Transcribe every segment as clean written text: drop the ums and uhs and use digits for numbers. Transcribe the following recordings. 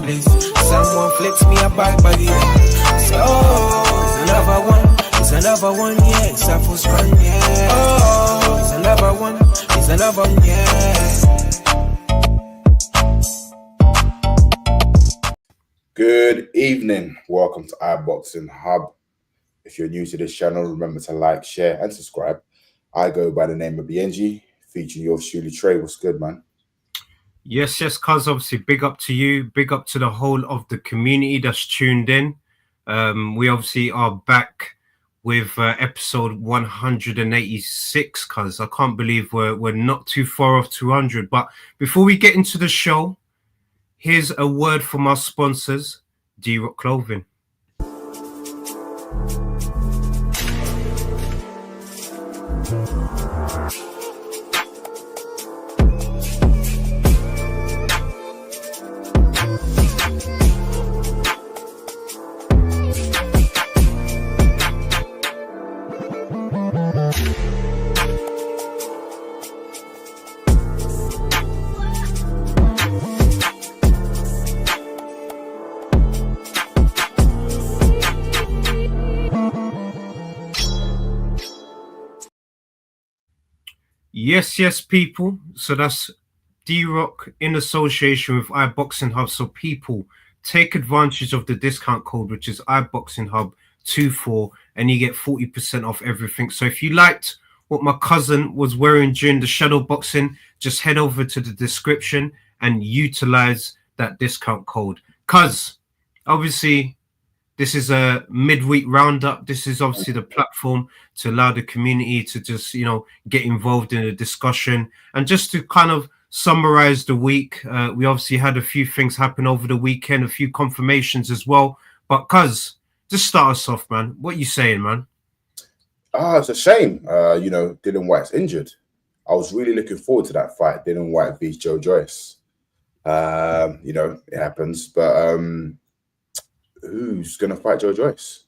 place. Someone flicks me a back body. Say, oh, it's another one. It's another one, yeah. It's a full scrun, yeah. Oh, it's another one. It's another one, yeah. Good evening. Welcome to iBoxingHub. If you're new to this channel, remember to like, share, and subscribe. I go by the name of Biyenge, featuring yours Truly Tre. What's good, man? Yes, cuz obviously big up to you, big up to the whole of the community that's tuned in. We obviously are back with episode 186, cuz I can't believe we're not too far off 200. But before we get into the show, here's a word from our sponsors, D-Rock Clothing. Yes, people. So that's D-Rock in association with iBoxingHub. So people, take advantage of the discount code, which is iBoxingHub24, and you get 40% off everything. So if you liked what my cousin was wearing during the shadow boxing, just head over to the description and utilize that discount code. Cuz obviously this is a midweek roundup. This is obviously the platform to allow the community to just, get involved in a discussion. And just to kind of summarize the week, we obviously had a few things happen over the weekend, a few confirmations as well. But cuz, just start us off, man. What you saying, man? It's a shame. Dylan White's injured. I was really looking forward to that fight, Dylan White v Joe Joyce. It happens, but who's going to fight Joe Joyce?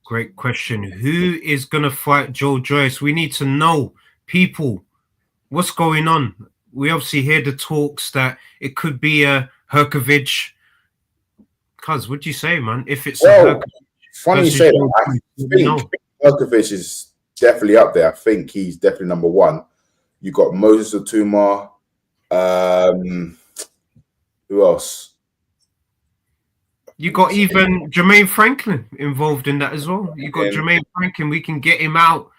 Great question. Who is going to fight Joe Joyce? We need to know, people, what's going on. We obviously hear the talks that it could be a Herkovich. Cuz, what do you say, man? If it's funny you say that. I think Herkovich is definitely up there. I think he's definitely number one. You got Moses Otuma. Who else? You got even Jermaine Franklin involved in that as well. You got Jermaine Franklin. We can get him out.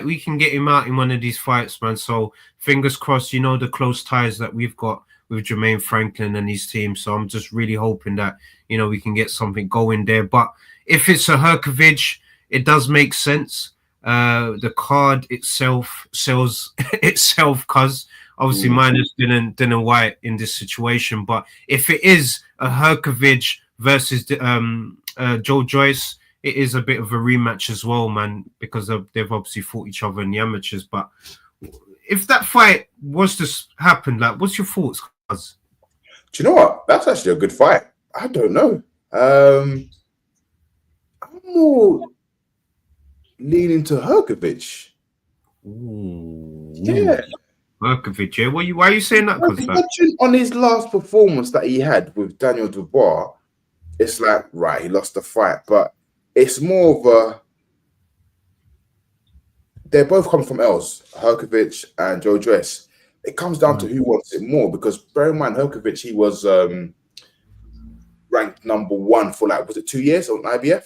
We can get him out in one of these fights, man. So fingers crossed, the close ties that we've got with Jermaine Franklin and his team. So I'm just really hoping that, we can get something going there. But if it's a Herkovich, it does make sense. The card itself sells itself, cuz obviously minus Dylan White in this situation. But if it is a Herkovich versus Joe Joyce, it is a bit of a rematch as well, man, because they've obviously fought each other in the amateurs. But if that fight was to happen, what's your thoughts, cuz? Do you know what? That's actually a good fight. I don't know. I'm more leaning to Herkovich. Ooh. Yeah. Herkovich, yeah? Why are you saying that? Watching on his last performance that he had with Daniel Dubois, it's like, right, he lost the fight, but it's more of a... They both come from L's, Herkovich and Joe Joyce. It comes down to who wants it more, because bear in mind, Herkovich, he was ranked number one for, was it 2 years on IBF?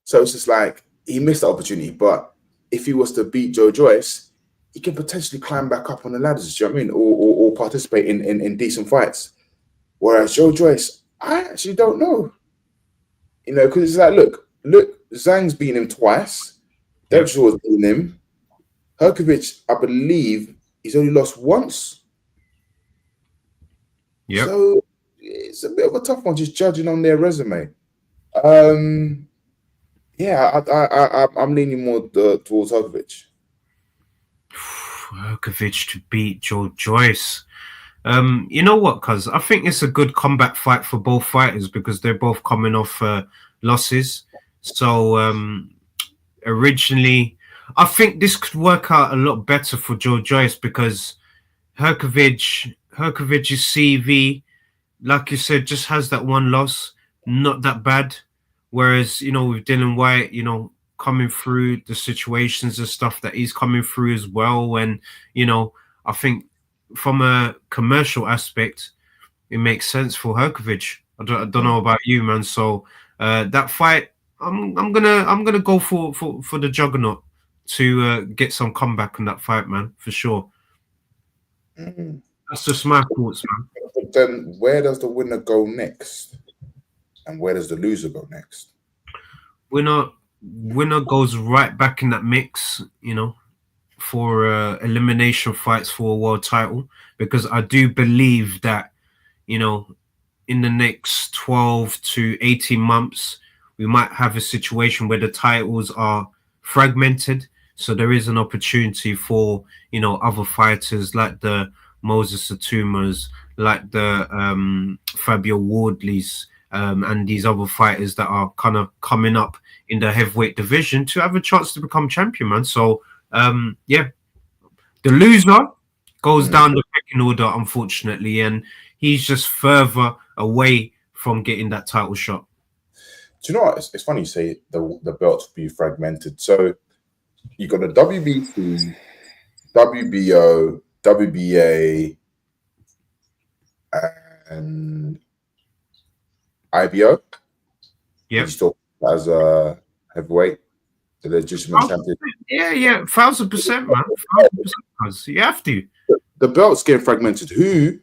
So it's just like, he missed the opportunity, but if he was to beat Joe Joyce, he can potentially climb back up on the ladders, do you know what I mean? Or participate in decent fights. Whereas Joe Joyce, I actually don't know. Because it's like, look, Zhang's beaten him twice. Debshaw's beaten him. Herkovich, I believe, he's only lost once. Yeah. So it's a bit of a tough one, just judging on their resume. I'm leaning more towards Herkovich. Herkovich to beat Joe Joyce. You know what, cuz I think it's a good comeback fight for both fighters because they're both coming off losses. So originally, I think this could work out a lot better for Joe Joyce because Herkovich's CV like you said, just has that one loss, not that bad. Whereas, with Dylan White, coming through the situations and stuff that he's coming through as well. And, I think from a commercial aspect, it makes sense for Herkovich. I don't know about you, man. So that fight, I'm gonna go for the Juggernaut to get some comeback in that fight, man, for sure. That's just my thoughts, man. But then, where does the winner go next, and where does the loser go next? Winner goes right back in that mix, for elimination fights for a world title, because I do believe that, in the next 12 to 18 months, we might have a situation where the titles are fragmented. So there is an opportunity for, other fighters like the Moses Atumas, like the Fabio Wardleys, and these other fighters that are kind of coming up in the heavyweight division to have a chance to become champion, man. So, yeah, the loser goes down the pecking order, unfortunately, and he's just further away from getting that title shot. Do you know what? It's funny you say the belts will be fragmented. So you got the WBC, WBO, WBA, and IBO. Yeah. Still as a heavyweight, the legitimate champion. Yeah, 1,000%, man. 1,000%. You have to. The belts getting fragmented. Who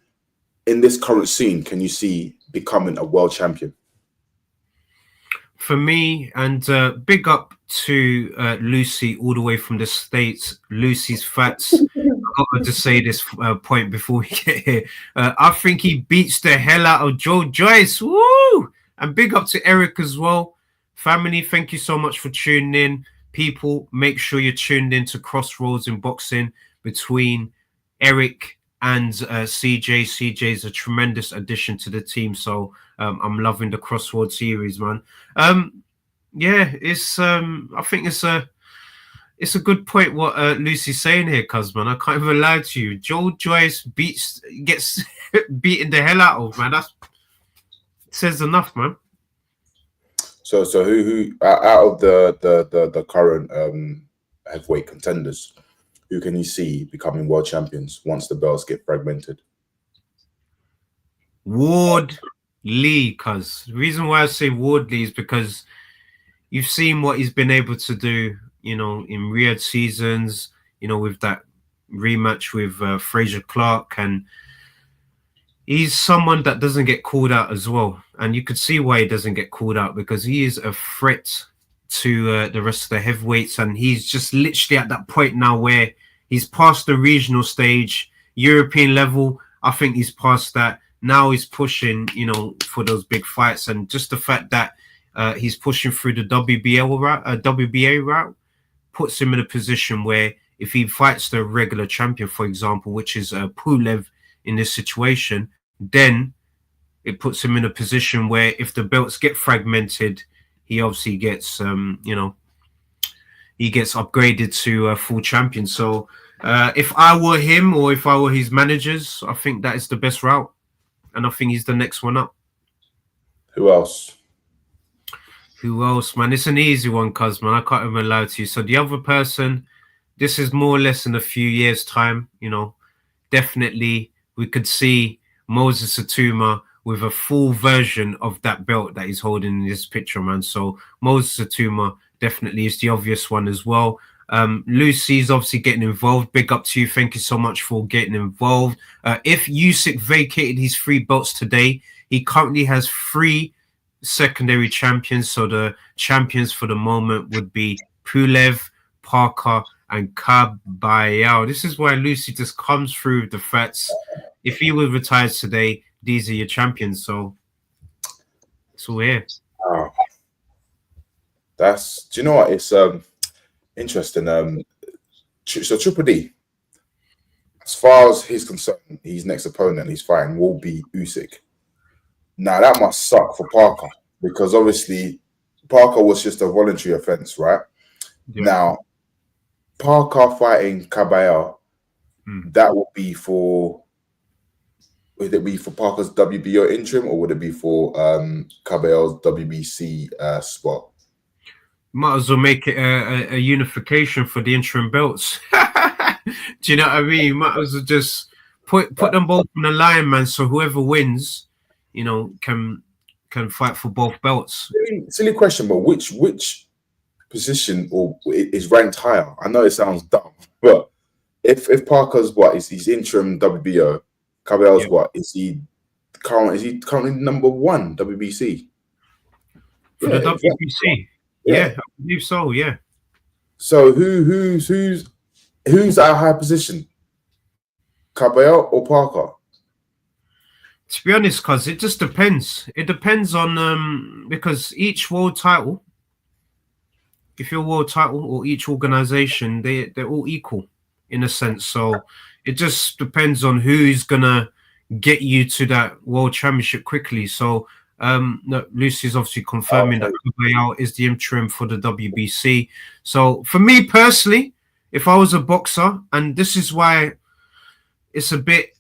in this current scene can you see becoming a world champion? For me, and big up to Lucy all the way from the States. Lucy's Fats. I've got to say this point before we get here. I think he beats the hell out of Joe Joyce. Woo! And big up to Eric as well. Family, thank you so much for tuning in. People, make sure you're tuned in to Crossroads in Boxing between Eric and CJ. CJ is a tremendous addition to the team. So I'm loving the Crossroads series, man. Yeah, it's I think it's a good point what Lucy's saying here, cuz, man. I can't even lie to you. Joe Joyce gets beaten the hell out of, man. That says enough, man. So who out of the current heavyweight contenders, who can you see becoming world champions once the belts get fragmented? Ward Lee, cuz. The reason why I say Ward Lee is because you've seen what he's been able to do, in Riyadh seasons, with that rematch with Fraser Clark, and he's someone that doesn't get called out as well. And you could see why he doesn't get called out, because he is a threat to the rest of the heavyweights. And he's just literally at that point now where he's past the regional stage, European level. I think he's past that. Now he's pushing, for those big fights. And just the fact that he's pushing through the WBA route puts him in a position where if he fights the regular champion, for example, which is Pulev in this situation, then it puts him in a position where if the belts get fragmented, he obviously gets, he gets upgraded to a full champion. So if I were him or if I were his managers, I think that is the best route. And I think he's the next one up. Who else? Who else, man? It's an easy one, cuz, man. I can't even lie to you. So the other person, this is more or less in a few years' time, definitely we could see Moses Atuma with a full version of that belt that he's holding in this picture, man. So Moses Atuma definitely is the obvious one as well. Lucy's obviously getting involved. Big up to you. Thank you so much for getting involved. If Usyk vacated his 3 belts today, he currently has 3 secondary champions. So the champions for the moment would be Pulev, Parker, and Kabayao. This is why Lucy just comes through the facts. If he was retired today, these are your champions. So it's all here. Oh, do you know what? It's interesting. So Triple D, as far as he's concerned, his next opponent he's fighting will be Usyk. Now that must suck for Parker, because obviously Parker was just a voluntary offense, right? Yeah. Now Parker fighting Kabayao, that would be for would it be for Parker's WBO interim, or would it be for Cabell's WBC spot? Might as well make it a unification for the interim belts. Do you know what I mean? Might as well just put them both on the line, man. So whoever wins, you know, can fight for both belts. Silly question, but which position or is ranked higher? I know it sounds dumb, but if Parker's he's interim WBO, Cabell's is he currently number 1 WBC? For the WBC. Yeah, I believe so, yeah. So who's at a high position? Cabell or Parker? To be honest, cuz it just depends. It depends on because each world title, if you're a world title or each organization, they're all equal in a sense. So it just depends on who's gonna get you to that world championship quickly. So no, Lucy's obviously confirming that Cabell is the interim for the WBC. So for me personally, if I was a boxer, and this is why it's a bit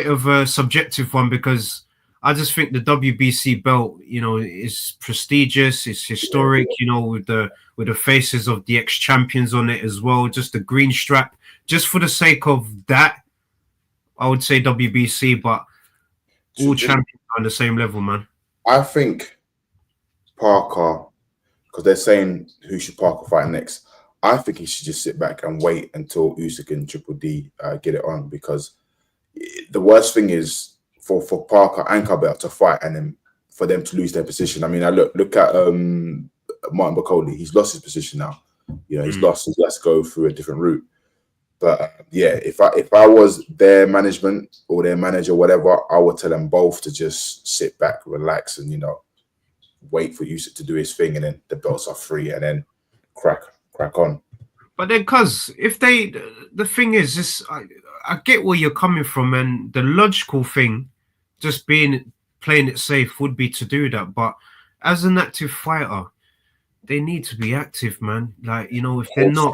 of a subjective one, because I just think the WBC belt, you know, is prestigious, it's historic, you know, with the faces of the ex-champions on it as well, just the green strap. Just for the sake of that, I would say WBC, but all champions are on the same level, man. I think Parker, because they're saying who should Parker fight next. I think he should just sit back and wait until Usyk and Triple D get it on, because the worst thing is for Parker and Cabell to fight and then for them to lose their position. I mean, I look at Martin Bakoli. He's lost his position now. You know, he's lost. He has to go through a different route. But yeah, if I was their management or their manager, whatever, I would tell them both to just sit back, relax, and, you know, wait for Usyk to do his thing, and then the belts are free, and then crack on. But then, cuz if the thing is, this I get where you're coming from, and the logical thing, just playing it safe, would be to do that. But as an active fighter, they need to be active, man. Like, you know, if they're not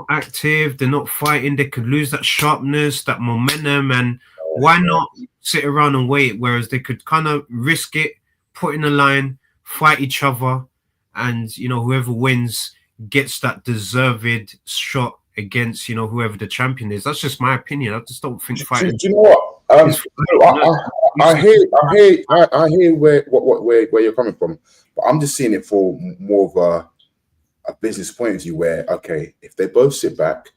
active, they're not fighting, they could lose that sharpness, that momentum, and why not sit around and wait? Whereas they could kind of risk it, put in a line, fight each other, and, you know, whoever wins gets that deserved shot against, you know, whoever the champion is. That's just my opinion. I just don't think fighting. Do you know what? I hear where you're coming from, but I'm just seeing it for more of a business point of view, where, okay, if they both sit back,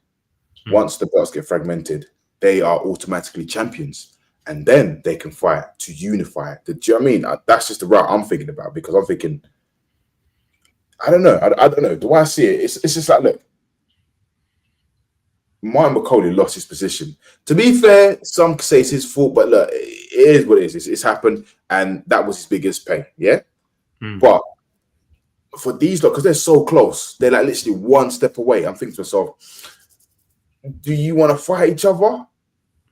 once the belts get fragmented, they are automatically champions, and then they can fight to unify. Do you know what I mean? That's just the route I'm thinking about, because I'm thinking, I don't know. I don't know. Do I see it? It's just like, look, Martin McCauley lost his position. To be fair, some say it's his fault, but look, it is what it is. It's happened, and that was his biggest pain, yeah? But for these lot, because they're so close, they're like literally one step away. I'm thinking to myself, do you want to fight each other,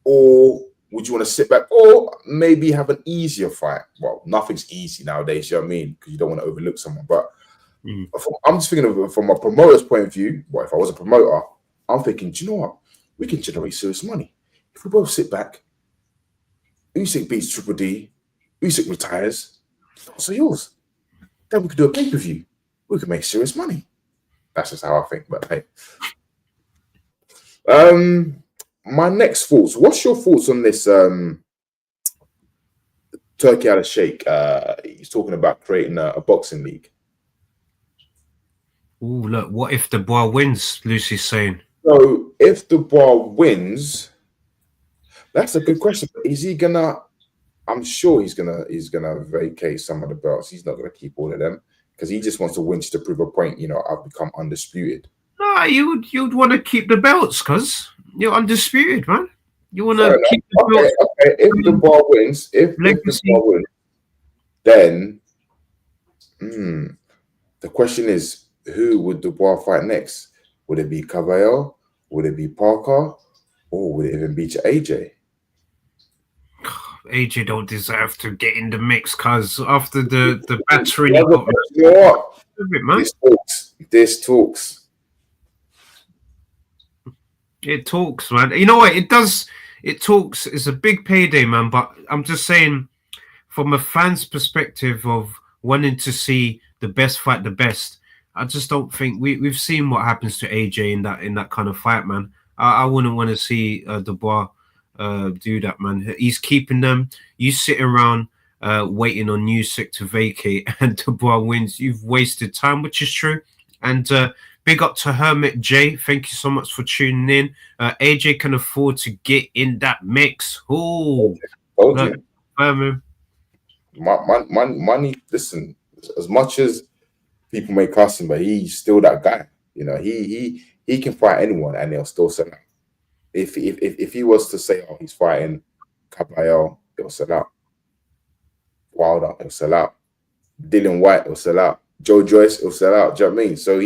or would you want to sit back, or maybe have an easier fight? Well, nothing's easy nowadays, you know what I mean? Because you don't want to overlook someone. But I'm just thinking of it from a promoter's point of view. Well, if I was a promoter, I'm thinking, do you know what? We can generate serious money. If we both sit back, Usyk beats Triple D, Usyk retires, so yours. Then we could do a pay-per-view. We could make serious money. That's just how I think, but hey. My next thoughts. What's your thoughts on this Turkey Al Sheikh? He's talking about creating a boxing league. Oh, look, what if the boy wins, Lucy's saying? So if the boy wins, that's a good question. Is he gonna? I'm sure he's gonna vacate some of the belts. He's not gonna keep all of them, because he just wants to win to prove a point. You know, I've become undisputed. No, you'd want to keep the belts, because you're undisputed, man. You want to keep the belts. Okay. If the ball wins, if the ball wins, then the question is, who would Dubois fight next? Would it be Cabello? Would it be Parker? Or would it even be AJ? AJ don't deserve to get in the mix, because after the battering he got, you know what? This talks. It talks, man. You know what? It does it talks. It's a big payday, man. But I'm just saying, from a fan's perspective of wanting to see the best fight the best, I just don't think we've seen what happens to AJ in that kind of fight, man. I wouldn't want to see Dubois do that, man. He's keeping them. You sit around waiting on Usyk to vacate, and Dubois wins. You've wasted time, which is true. And big up to Hermit J. Thank you so much for tuning in. AJ can afford to get in that mix. Oh, money. Listen, as much as people may cuss him, but he's still that guy. You know, he can fight anyone, and he'll still sell out. If he was to say, oh, he's fighting Caballero, it'll sell out. Wilder, it'll sell out. Dylan White, it'll sell out. Joe Joyce, it'll sell out. Do you know what I mean? So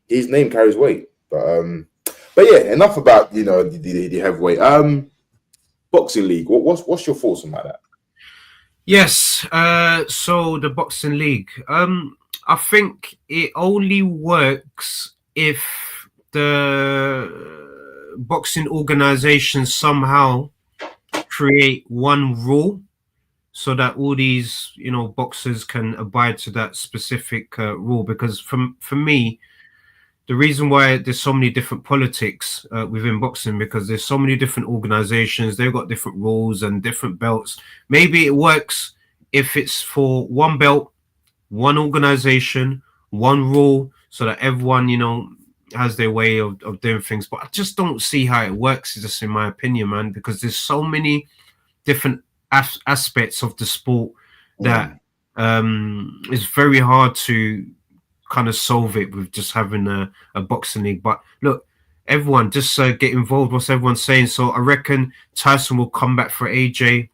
his name carries weight. But yeah, enough about the heavyweight. Boxing league. What's your thoughts on that? Yes. So the boxing league. I think it only works if the boxing organizations somehow create one rule so that all these boxers can abide to that specific rule. Because for me, the reason why there's so many different politics within boxing, because there's so many different organizations, they've got different rules and different belts. Maybe it works if it's for one belt, one organization, one rule, so that everyone has their way of doing things. But I just don't see how it works, just in my opinion, man, because there's so many different aspects of the sport that it's very hard to kind of solve it with just having a boxing league. But look, everyone just get involved. What's everyone saying? So I reckon Tyson will come back for AJ.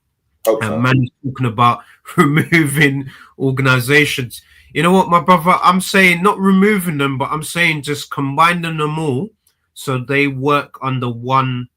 Man is talking about removing organizations. You know what, my brother? I'm saying not removing them, but I'm saying just combining them all so they work under one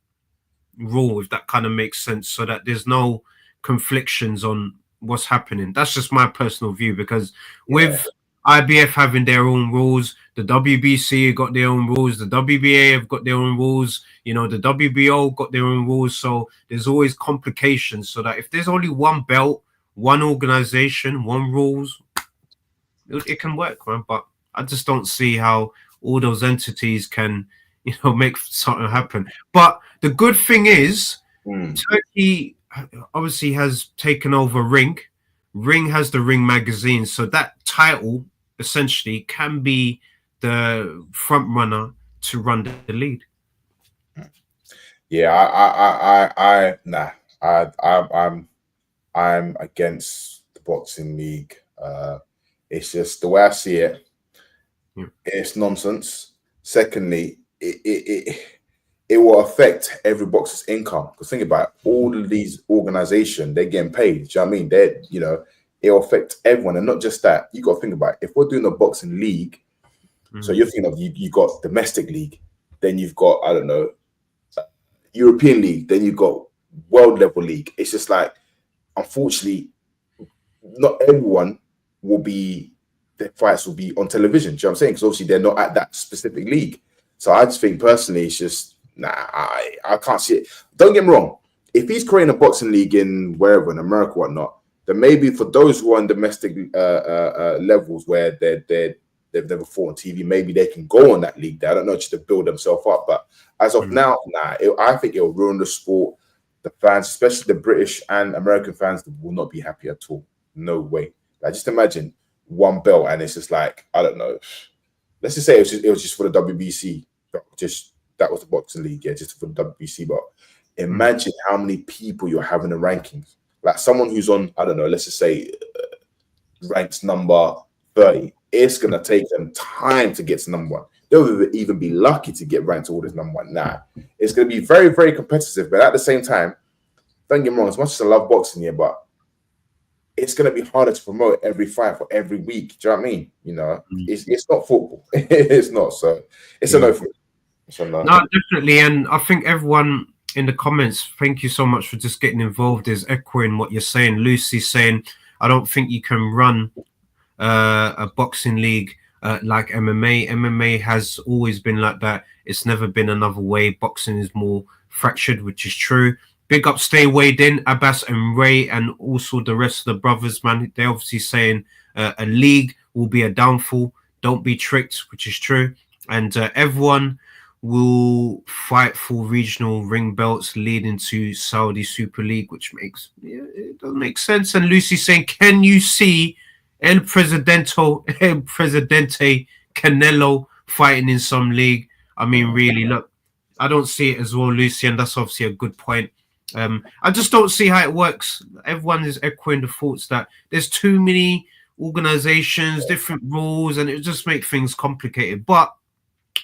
rule, if that kind of makes sense, so that there's no conflictions on what's happening. That's just my personal view, because with IBF having their own rules, the WBC got their own rules, the WBA have got their own rules, the WBO got their own rules. So there's always complications, so that if there's only one belt, one organization, one rules, it can work, man. But I just don't see how all those entities can, make something happen. But the good thing is, Turkey obviously has taken over Ring. Ring has the Ring magazine, so that title essentially can be the front runner to run the lead. Yeah, I'm against the boxing league. It's just the way I see it. It's nonsense. Secondly, it will affect every boxer's income. Because think about it, all of these organizations, they're getting paid. Do you know what I mean? It'll affect everyone, and not just that. You got to think about it. If we're doing a boxing league, so you're thinking of you got domestic league, then you've got European league, then you've got world level league. It's just like, unfortunately, not everyone their fights will be on television. Do you know what I'm saying? Because obviously they're not at that specific league. So I just think personally, it's just I can't see it. Don't get me wrong. If he's creating a boxing league in wherever, in America, whatnot, then maybe for those who are on domestic levels where they've never fought on TV, maybe they can go on that league there. I don't know, just to build themselves up. But as of now, I think it'll ruin the sport. The fans, especially the British and American fans, will not be happy at all. No way. Like, just imagine one belt, and it's just like, I don't know. Let's just say it was just for the WBC. That was the boxing league, just for the WBC. But imagine how many people you're having in rankings. Like someone who's on, I don't know, let's just say ranks number 30. It's gonna take them time to get to number one. They'll even be lucky to get ranked to this number one. It's gonna be very, very competitive. But at the same time, don't get me wrong, as much as I love boxing here, but it's gonna be harder to promote every fight for every week. Do you know what I mean? It's not football. It's not. So it's a no for me. No, definitely. And I think everyone in the comments, thank you so much for just getting involved, is echoing what you're saying. Lucy's saying, I don't think you can run a boxing league like MMA. MMA has always been like that. It's never been another way. Boxing is more fractured, which is true. big up, stay weighed in, Abbas and Ray, and also the rest of the brothers, man. They're obviously saying a league will be a downfall. Don't be tricked, which is true. And everyone will fight for regional ring belts leading to Saudi Super League, which makes it doesn't make sense. And Lucy saying, can you see El Presidente Canelo fighting in some league? I mean, really, look, I don't see it as well, Lucy, and that's obviously a good point. I just don't see how it works. Everyone is echoing the thoughts that there's too many organizations, different rules, and it just makes things complicated. But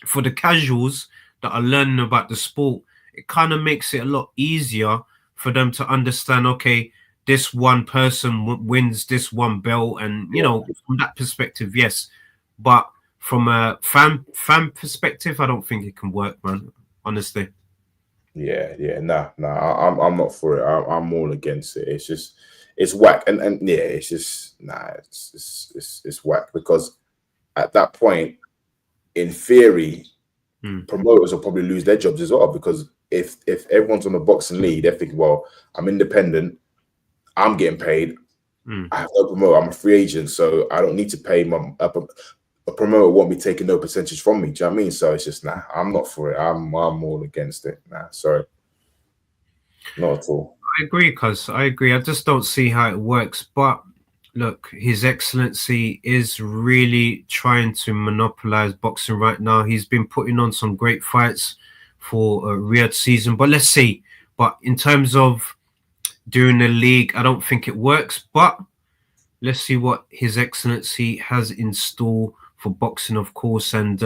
for the casuals that are learning about the sport, it kind of makes it a lot easier for them to understand, okay, this one person wins this one belt, and you know, from that perspective, yes. But from a fan perspective, I don't think it can work, man. Honestly. Nah. I'm not for it. I'm all against it. It's just, it's whack, and yeah, it's just it's whack, because at that point, in theory, promoters will probably lose their jobs as well, because if everyone's on the boxing league, they're thinking, well, I'm independent, I'm getting paid, I have no promoter, I'm a free agent, so I don't need to pay a promoter won't be taking no percentage from me. Do you know what I mean? So it's just, nah, I'm not for it. I'm all against it. Nah, sorry, not at all. I agree, cuz I agree. I just don't see how it works. But look, His Excellency is really trying to monopolize boxing right now. He's been putting on some great fights for Riyadh season, but let's see. But in terms of doing the league, I don't think it works. But let's see what His Excellency has in store for boxing, of course. And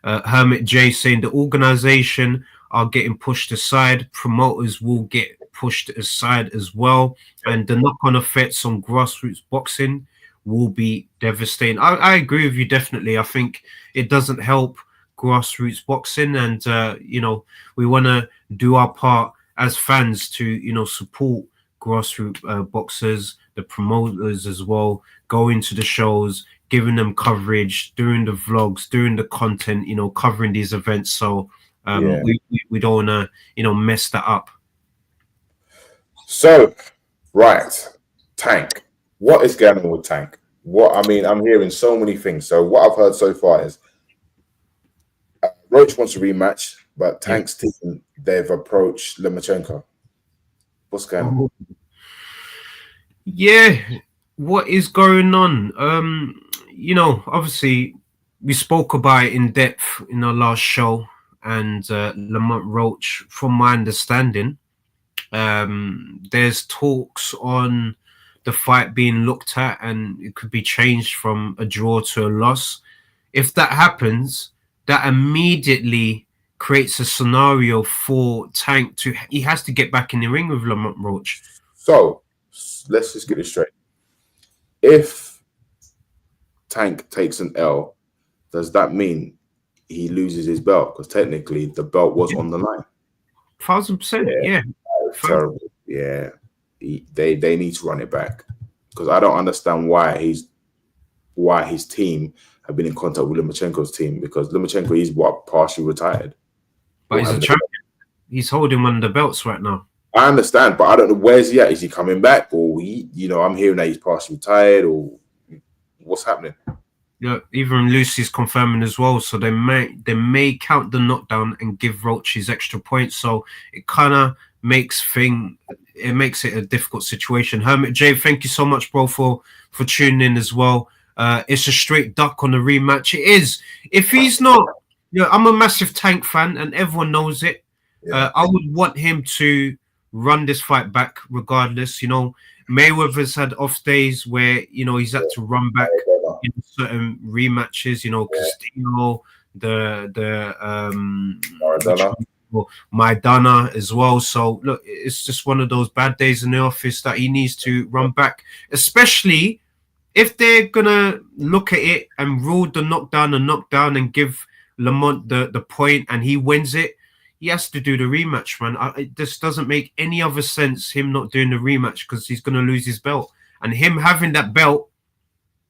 Hermit J saying the organization are getting pushed aside. Promoters will get pushed aside as well. And the knock-on effects on grassroots boxing will be devastating. I agree with you, definitely. I think it doesn't help grassroots boxing. And, you know, we want to do our part as fans to, you know, support grassroots boxers, the promoters as well, going to the shows, giving them coverage, doing the vlogs, doing the content, you know, covering these events. So we don't want to, you know, mess that up. So, right, Tank. What is going on with Tank? What, I mean, I'm hearing so many things. So what I've heard so far is Roach wants a rematch, but Tank's team, they've approached Lomachenko. What's going on? Yeah, what is going on? You know, obviously, we spoke about it in depth in our last show, and Lamont Roach, from my understanding, there's talks on the fight being looked at, and it could be changed from a draw to a loss. If that happens, that immediately creates a scenario for Tank to, he has to get back in the ring with Lamont Roach. So let's just get it straight. If Tank takes an L, does that mean he loses his belt? Because technically the belt was on the line. 1000%, yeah. Terrible. Yeah. They need to run it back, because I don't understand why his team have been in contact with Lomachenko's team, because Lomachenko is partially retired. But he's a champion. He's holding one of the belts right now. I understand, but I don't know, where's he at? Is he coming back, or I'm hearing that he's partially retired, or what's happening? Yeah, even Lucy's confirming as well. So they may count the knockdown and give Roach his extra points. So it kind of makes it a difficult situation. Hermit J, thank you so much, bro, for tuning in as well. It's a straight duck on the rematch. It is. If he's not, I'm a massive Tank fan, and everyone knows it. I would want him to run this fight back regardless. You know, Mayweather's had off days where, you know, he's had to run back in certain rematches, you know, Castillo, Maidana as well. So look, it's just one of those bad days in the office that he needs to run back, especially if they're gonna look at it and rule the knockdown and give Lamont the point and he wins it. He has to do the rematch, man. It just doesn't make any other sense, him not doing the rematch, because he's going to lose his belt. And him having that belt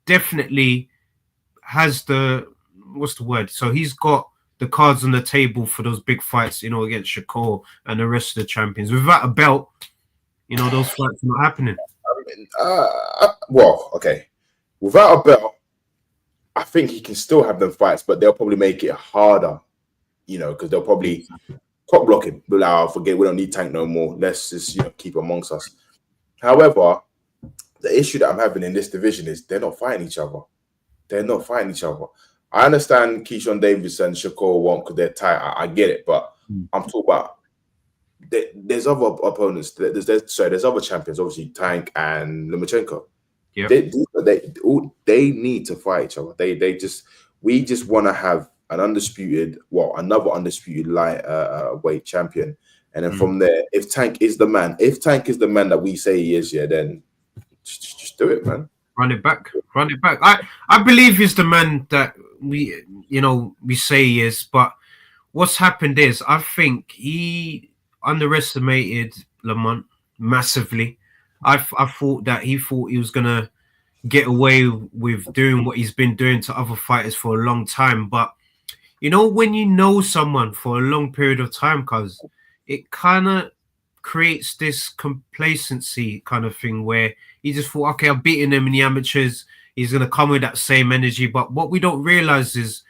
definitely has the, what's the word? So he's got the cards on the table for those big fights, you know, against Shakur and the rest of the champions. Without a belt, you know, those fights are not happening. Well, okay. Without a belt, I think he can still have them fights, but they'll probably make it harder, you know, because they'll probably top block him. But like, forget, we don't need Tank no more. Let's just, you know, keep amongst us. However, the issue that I'm having in this division is they're not fighting each other. They're not fighting each other. I understand Keyshawn Davis and Shakur won't because they're tight. I get it, but I'm talking about there's other opponents. There's other champions, obviously Tank and Lomachenko. Yeah, they need to fight each other. We just want to have another undisputed light weight champion, and then from there, if Tank is the man that we say he is, yeah, then just do it, man. Run it back. I believe he's the man that we say he is, but what's happened is I think he underestimated Lamont massively. I thought that he was gonna get away with doing what he's been doing to other fighters for a long time, but you know, when you know someone for a long period of time, cause it kind of creates this complacency kind of thing where he just thought, okay, I'm beating him in the amateurs. He's going to come with that same energy. But what we don't realize is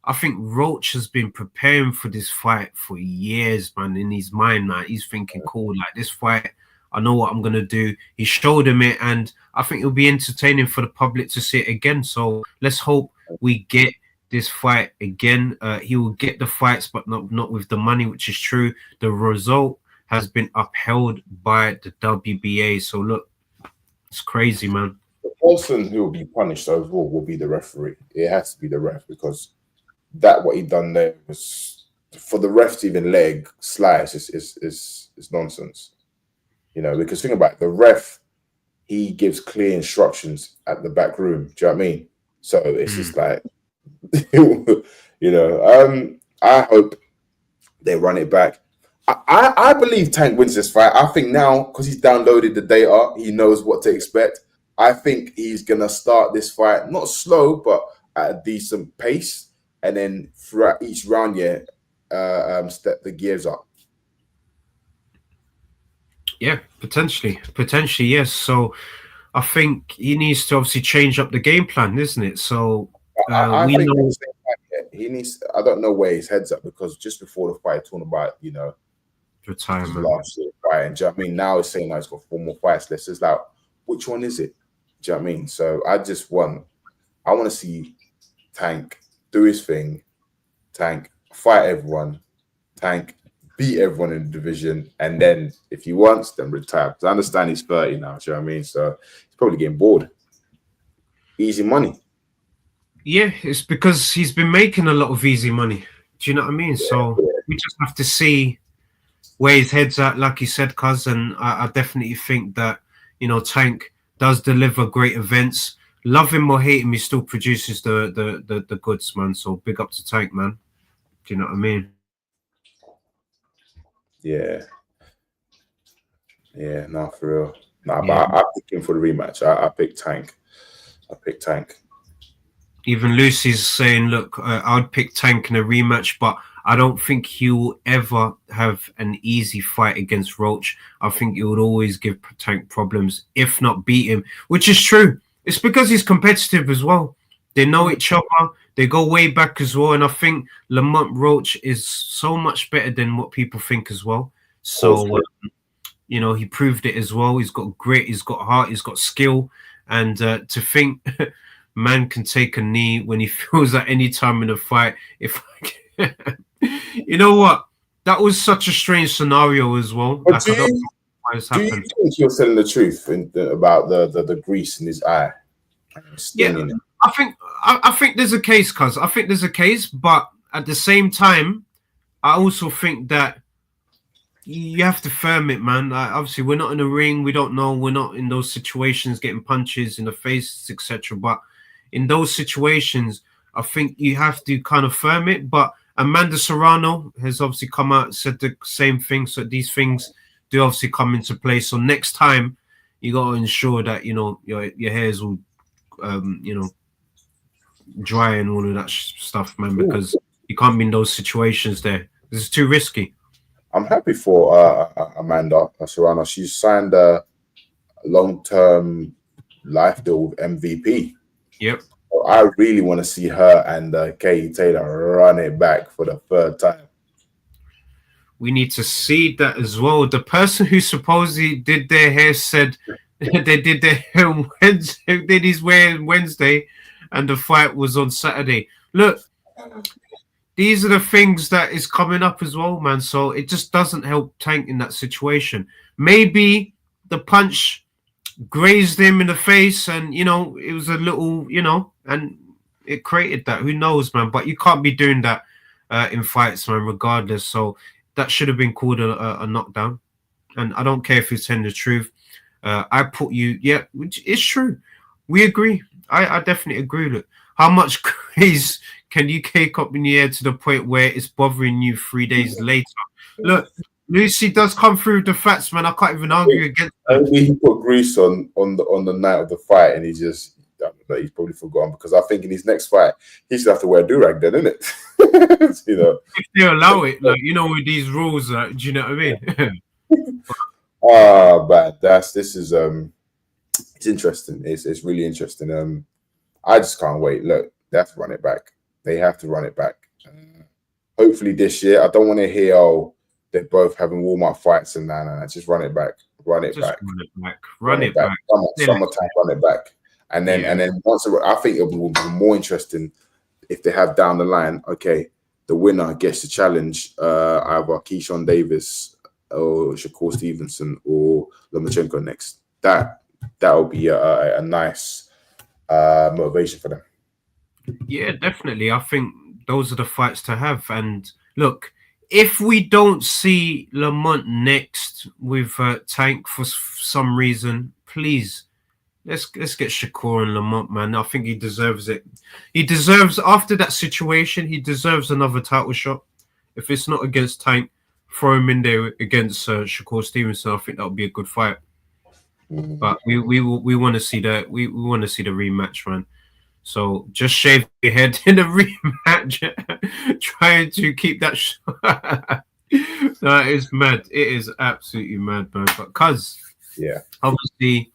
I think Roach has been preparing for this fight for years, man, in his mind, man. He's thinking, cool, like this fight, I know what I'm going to do. He showed him it, and I think it'll be entertaining for the public to see it again. So let's hope we get this fight again. He will get the fights, but not with the money, which is true. The result has been upheld by the WBA. So look, it's crazy, man. The person who will be punished overall will be the referee. It has to be the ref, because what he done there was, for the ref to even leg slice is nonsense. You know, because think about it, the ref, he gives clear instructions at the back room. Do you know what I mean? So it's just like, you know, I hope they run it back. I believe Tank wins this fight. I think now, because he's downloaded the data, he knows what to expect. I think he's going to start this fight, not slow, but at a decent pace. And then throughout each round, step the gears up. Yeah, potentially, yes. So I think he needs to obviously change up the game plan, isn't it? So I think he needs. I don't know where his head's at, because just before the fight, talking about, you know, retirement, last year fight, and do you know what I mean? Now he's saying that he's got 4 more fights left. It's like, which one is it? Do you know what I mean? So I want to see Tank do his thing. Tank fight everyone. Tank beat everyone in the division, and then if he wants, then retire. Because I understand he's 30 now. Do you know what I mean? So he's probably getting bored. Easy money. Yeah, it's because he's been making a lot of easy money. Do you know what I mean? Yeah, so we just have to see where his head's at, like you said, cuz, and I definitely think that, you know, Tank does deliver great events. Love him or hate him, he still produces the goods, man. So big up to Tank, man. Do you know what I mean? Yeah, no, for real. Nah, yeah. But I picked him for the rematch. I picked Tank. Even Lucy's saying, look, I'd pick Tank in a rematch, but I don't think he will ever have an easy fight against Roach. I think he would always give Tank problems, if not beat him, which is true. It's because he's competitive as well. They know each other. They go way back as well. And I think Lamont Roach is so much better than what people think as well. So, you know, he proved it as well. He's got grit, he's got heart, he's got skill. And to think man can take a knee when he feels at any time in a fight. You know what? That was such a strange scenario as well. Like, do you think you're telling the truth about the grease in his eye? Yeah, I think there's a case, cuz. I think there's a case, but at the same time, I also think that you have to firm it, man. Obviously, we're not in a ring. We don't know. We're not in those situations, getting punches in the face, etc. But in those situations, I think you have to kind of firm it. But Amanda Serrano has obviously come out and said the same thing. So these things do obviously come into play. So next time, you got to ensure that, you know, your hair's all, you know, dry and all of that stuff, man, because You can't be in those situations there. This is too risky. I'm happy for Amanda Serrano. She's signed a long-term life deal with MVP. Yep. So I really want to see her and Katie Taylor run it back for the third time. We need to see that as well. The person who supposedly did their hair said they did their hair on Wednesday, did his hair on Wednesday, and the fight was on Saturday. Look, these are the things that is coming up as well, man. So it just doesn't help Tank in that situation. Maybe the punch grazed him in the face, and it was a little, and it created that. Who knows, man? But you can't be doing that in fights, man, regardless. So that should have been called a knockdown. And I don't care if you're telling the truth. I put you, yeah, which is true. We agree. I definitely agree with it. How much grace can you cake up in the air to the point where it's bothering you 3 days later? Look, Lucy does come through with the facts, man. I can't even argue against that. Maybe he put grease on the night of the fight, and he's probably forgotten, because I think in his next fight he's gonna have to wear a do-rag then, isn't it? If they allow it, like, with these rules, do you know what I mean? But this is it's interesting. It's really interesting. I just can't wait. Look, they have to run it back. They have to run it back. Hopefully this year. I don't want to hear, they're both having warm-up fights and nah. Just run it back. Run it back. Run it back. Summertime, run it back. And then once I think it will be more interesting if they have down the line, okay, the winner gets to challenge either Keyshawn Davis or Shakur Stevenson or Lomachenko next. That will be a nice motivation for them. Yeah, definitely. I think those are the fights to have. And look, if we don't see Lamont next with Tank for some reason, please, let's get Shakur and Lamont, man. I think he deserves it. He deserves, after that situation, he deserves another title shot. If it's not against Tank, throw him in there against Shakur Stevenson. I think that would be a good fight. But we want to see that. We want to see the rematch, man. So just shave your head in a rematch, trying to keep that. No, it's mad. It is absolutely mad, man. But obviously,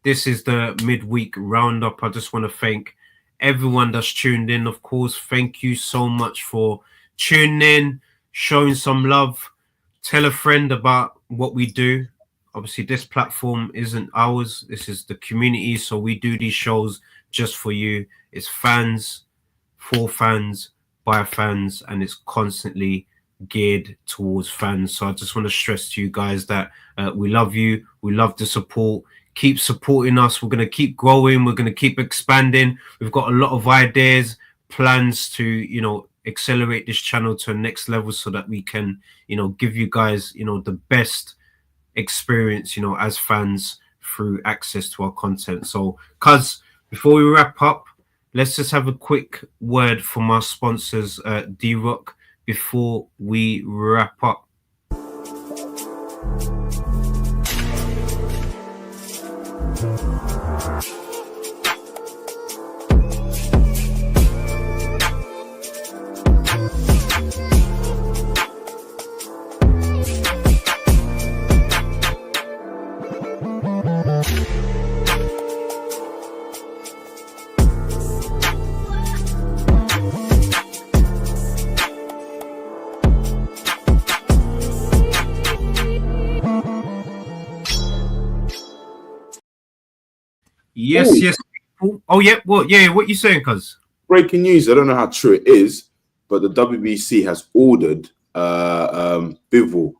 this is the midweek roundup. I just want to thank everyone that's tuned in. Of course, thank you so much for tuning in, showing some love. Tell a friend about what we do. Obviously, this platform isn't ours. This is the community. So we do these shows just for you. It's fans, for fans, by fans, and it's constantly geared towards fans. So I just want to stress to you guys that we love you. We love the support. Keep supporting us. We're going to keep growing. We're going to keep expanding. We've got a lot of ideas, plans to, accelerate this channel to a next level so that we can, give you guys, the best experience, as fans through access to our content. So, before we wrap up, let's just have a quick word from our sponsors, D-Rock, before we wrap up. Yes. Oh, yeah. What? Yeah. What you saying, cuz? Breaking news. I don't know how true it is, but the WBC has ordered Bivol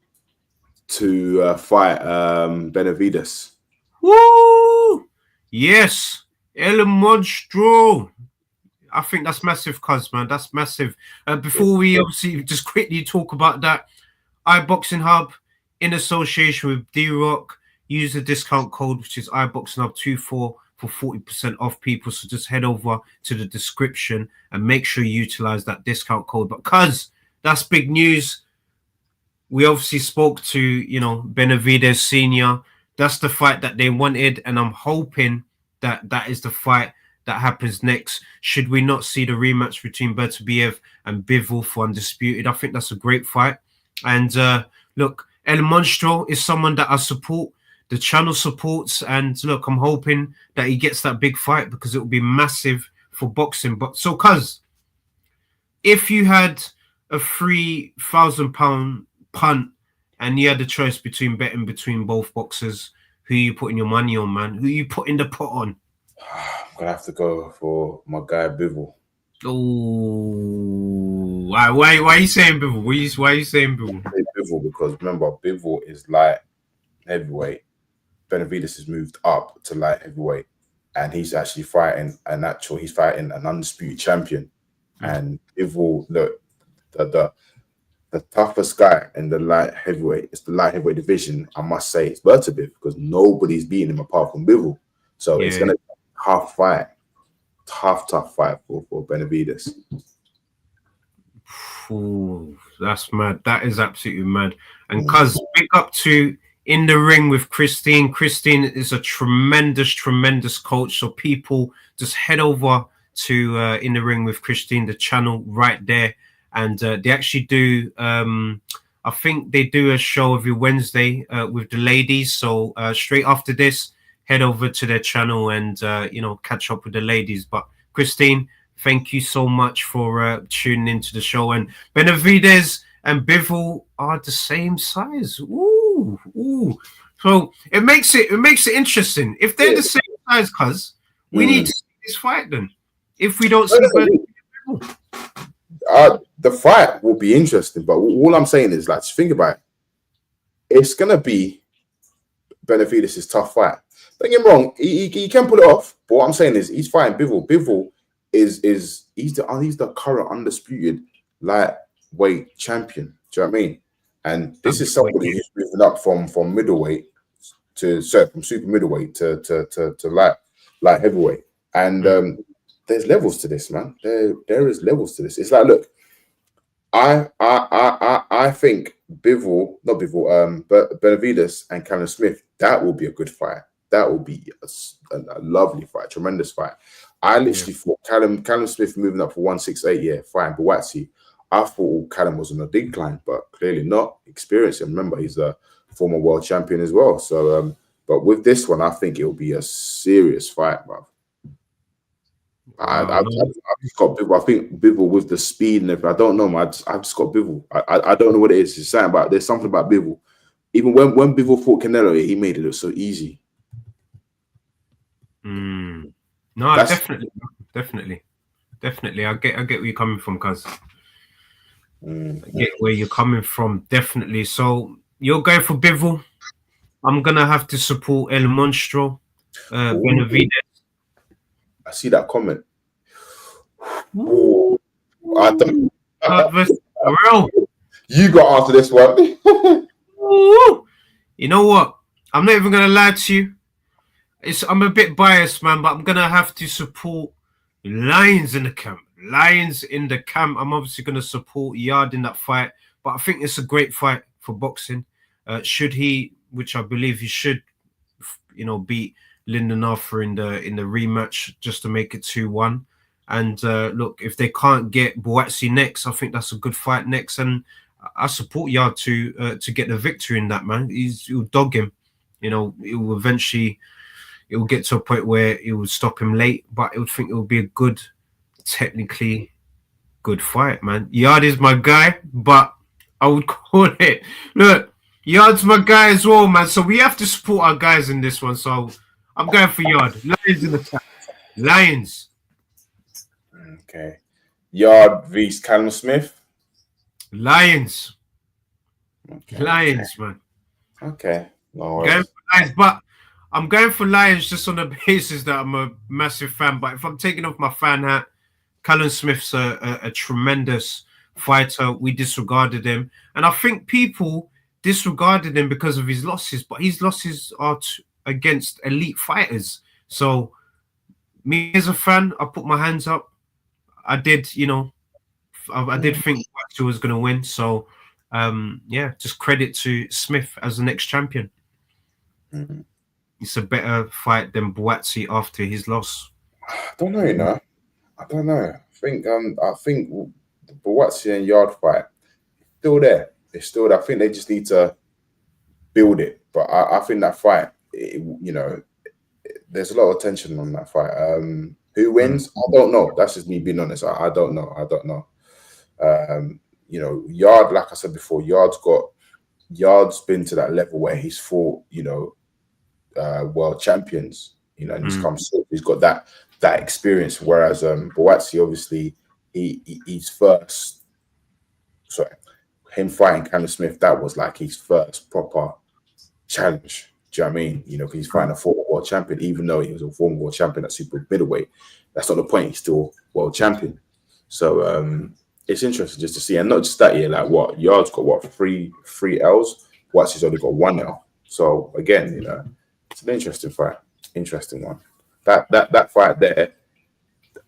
to fight Benavides. Woo! Yes, El Monstro. I think that's massive, cuz, man. That's massive. Before we obviously just quickly talk about that, iBoxingHub in association with D-Rock, use the discount code, which is iBoxingHub24 for 40% off, people. So just head over to the description and make sure you utilize that discount code. But cuz, that's big news. We obviously spoke to, Benavides Senior. That's the fight that they wanted, and I'm hoping that that is the fight that happens next. Should we not see the rematch between Bertabiev and Bivol for undisputed? I think that's a great fight. And look, El Monstro is someone that I support. The channel supports, and look, I'm hoping that he gets that big fight because it will be massive for boxing. But so, cuz, if you had a £3,000 punt and you had the choice between betting between both boxers, who you putting your money on, man? Who you putting the pot on? I'm gonna have to go for my guy Bivol. Oh, why are you saying Bivol? Why are you saying Bivol? Bivol because remember, Bivol is light heavyweight. Benavidez has moved up to light heavyweight, and he's actually fighting he's fighting an undisputed champion. And Bivol, look, the toughest guy in the light heavyweight, it's the light heavyweight division, I must say, it's Bertabiev, because nobody's beating him apart from Bivol. So it's gonna be a tough fight. Tough fight for Benavidez. Ooh, that's mad. That is absolutely mad. And cuz, big up to In the Ring with Christine. Christine is a tremendous coach. So people just head over to In the Ring with Christine, the channel right there. And they actually do, I think they do a show every Wednesday with the ladies. So straight after this, head over to their channel and, catch up with the ladies. But Christine, thank you so much for tuning into the show. And Benavidez and Bivol are the same size. Ooh. So it makes it interesting. If they're the same size, cuz, we need to see this fight then. If we don't see Bivol. The fight will be interesting, but all I'm saying is, like, think about it. It's gonna be Benavidez' tough fight. Don't get me wrong, he can pull it off. But what I'm saying is, he's fighting Bivol. Bivol he's the current undisputed lightweight champion. Do you know what I mean? And this is somebody who's moving up from middleweight from super middleweight to light heavyweight. And there's levels to this, man. There is levels to this. It's like, look, I think Benavidez and Callum Smith, that will be a good fight. That will be a lovely fight, tremendous fight. I literally thought Callum Smith moving up for 168, fine. Buatsi, I thought Callum was on a decline, but clearly not. Experience him. Remember, he's a former world champion as well. So, but with this one, I think it will be a serious fight, bro. I've just got Bivol. I think Bivol with the speed and everything. I don't know, man. I've just got Bivol. I don't know what it is. There's something about Bivol. Even when Bivol fought Canelo, he made it look so easy. No, definitely. I get where you're coming from, cuz. I get where you're coming from, definitely. So you're going for Bivol. I'm gonna have to support El Monstro, Benavidez. I see that comment. Ooh. I don't. You got to answer this one. You know what? I'm not even gonna lie to you. I'm a bit biased, man, but I'm gonna have to support Lions in the camp. I'm obviously gonna support Yard in that fight, but I think it's a great fight for boxing. Should he, which I believe he should, beat Lyndon Arthur in the rematch just to make it 2-1. And look, if they can't get Buatsi next, I think that's a good fight next, and I support Yard to get the victory in that, man. He'll dog him. It will eventually. It will get to a point where it will stop him late, but I would think it will be a good, technically good fight, man. Yard is my guy, but I would call it. Look, Yard's my guy as well, man. So we have to support our guys in this one. So I'm going for Yard. Lions in the top. Lions. Okay. Yard vs. Callum Smith. Lions. Okay. Lions, man. Okay. No worries. Going for Lions, but I'm going for Lions just on the basis that I'm a massive fan. But if I'm taking off my fan hat, Callum Smith's a tremendous fighter. We disregarded him. And I think people disregarded him because of his losses. But his losses are against elite fighters. So me as a fan, I put my hands up. I did, I did think Buatsi was going to win. So, just credit to Smith as the next champion. It's a better fight than Buatsi after his loss. I don't know, you know. I don't know. I think the Buatsi and Yard fight still there. It's still there. I think they just need to build it. But I think that fight, you know, there's a lot of tension on that fight. Who wins? I don't know. That's just me being honest. I don't know. I don't know. You know, Yard, like I said before, Yard's been to that level where he's fought, you know, world champions, you know, and he's got that experience. Whereas Buatsi, obviously, he's first. Sorry, him fighting Callum Smith, that was like his first proper challenge. Do you know what I mean? You know, because he's fighting a former world champion, even though he was a former world champion at super middleweight. That's not the point. He's still world champion. So it's interesting just to see, and not just that year. Like what Yard's got, what three L's. Buatsi's only got 1 L. So again, you know, it's an interesting fight, interesting one. That fight there,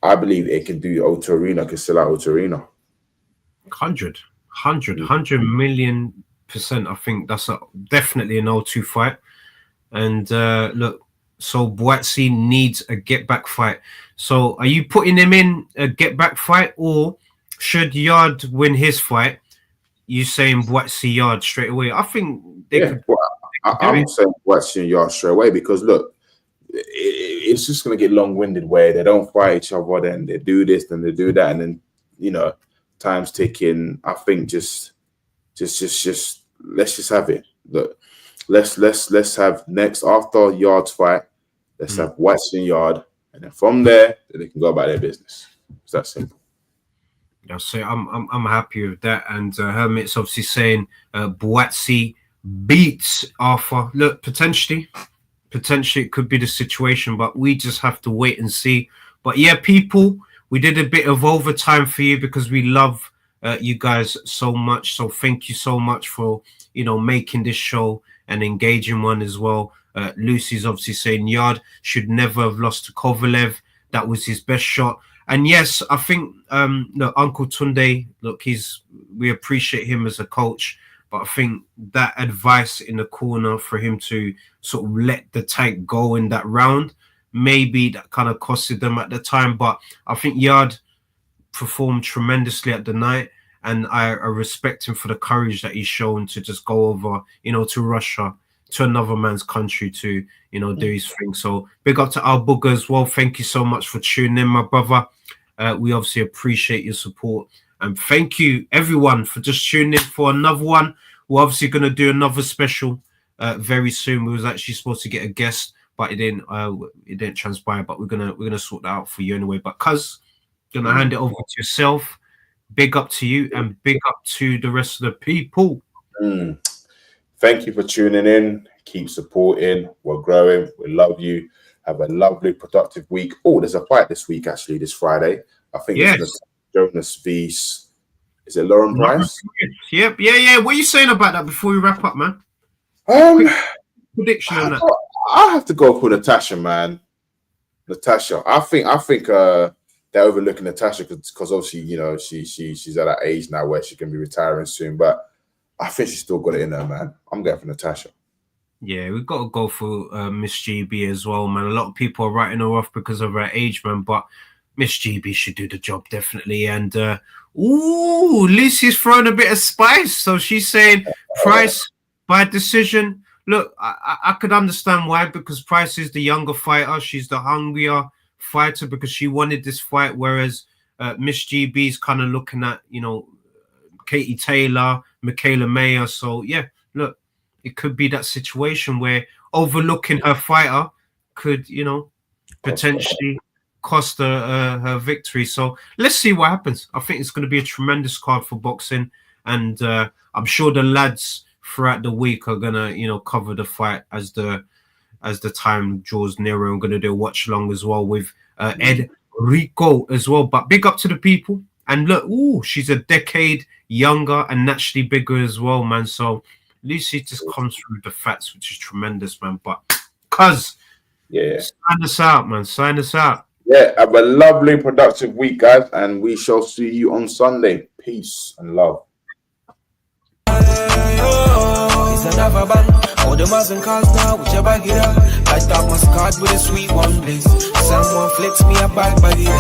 I believe it can do Otorino, can sell out Otorino. 100 million%. I think that's definitely an O2 fight. And look, so Buatsi needs a get back fight. So are you putting him in a get back fight, or should Yard win his fight? You saying Buatsi Yard straight away? I think they could. Well, I'm saying Buatsi and Yard straight away because look, it's just going to get long-winded where they don't fight each other, then they do this, then they do that, and then you know, time's ticking. I think just let's just have it. Look, let's have next after Yard's fight. Let's have Buatsi and Yard, and then from there, they can go about their business. It's that simple. I'll say I'm happy with that. And Hermit's obviously saying Buatsi beats Arthur. Look, potentially it could be the situation, but we just have to wait and see. But yeah, people, we did a bit of overtime for you because we love you guys so much. So thank you so much for, you know, making this show an engaging one as well. Lucy's obviously saying Yard should never have lost to Kovalev. That was his best shot. And yes, I think look, Uncle Tunde, look, we appreciate him as a coach, but I think that advice in the corner for him to sort of let the tank go in that round, maybe that kind of costed them at the time. But I think Yard performed tremendously at the night, and I respect him for the courage that he's shown to just go over, you know, to Russia, to another man's country to, you know, do his thing. So big up to Al Booger as well. Thank you so much for tuning in, my brother. We obviously appreciate your support. And thank you, everyone, for just tuning in for another one. We're obviously going to do another special very soon. We was actually supposed to get a guest, but it didn't transpire. But we're gonna sort that out for you anyway. But cuz, gonna hand it over to yourself. Big up to you and big up to the rest of the people. Thank you for tuning in. Keep supporting. We're growing. We love you. Have a lovely, productive week. Oh, there's a fight this week, actually, this Friday. I think it's Jonas V's. Is it Lauren Price? Yep. Yeah. What are you saying about that before we wrap up, man? Prediction on that. I have to go for Natasha, man. Natasha. I think they're overlooking Natasha because obviously, you know, she's at that age now where she can be retiring soon. But I think she's still got it in her, man. I'm going for Natasha. Yeah, we've got to go for Miss GB as well, man. A lot of people are writing her off because of her age, man. But Miss GB should do the job, definitely. And, Lucy's throwing a bit of spice. So she's saying Price by decision. Look, I could understand why, because Price is the younger fighter. She's the hungrier fighter because she wanted this fight, whereas Miss GB is kind of looking at, you know, Katie Taylor, Michaela Mayer. So, yeah, look, it could be that situation where overlooking her fighter could, you know, potentially cost her victory. So let's see what happens. I think it's going to be a tremendous card for boxing. And I'm sure the lads throughout the week are going to, you know, cover the fight as the time draws nearer. I'm going to do a watch along as well with Ed Rico as well. But big up to the people. And look, she's a decade younger and naturally bigger as well, man. So Lucy just comes through the facts, which is tremendous, man. But cuz, sign us out, man. Sign us out. Yeah, have a lovely, productive week, guys, and we shall see you on Sunday. Peace and love. It's another band. All the Mars and cars now, with your bag it up. Light up my scarred with a sweet one blaze. Someone flex me a bag it up.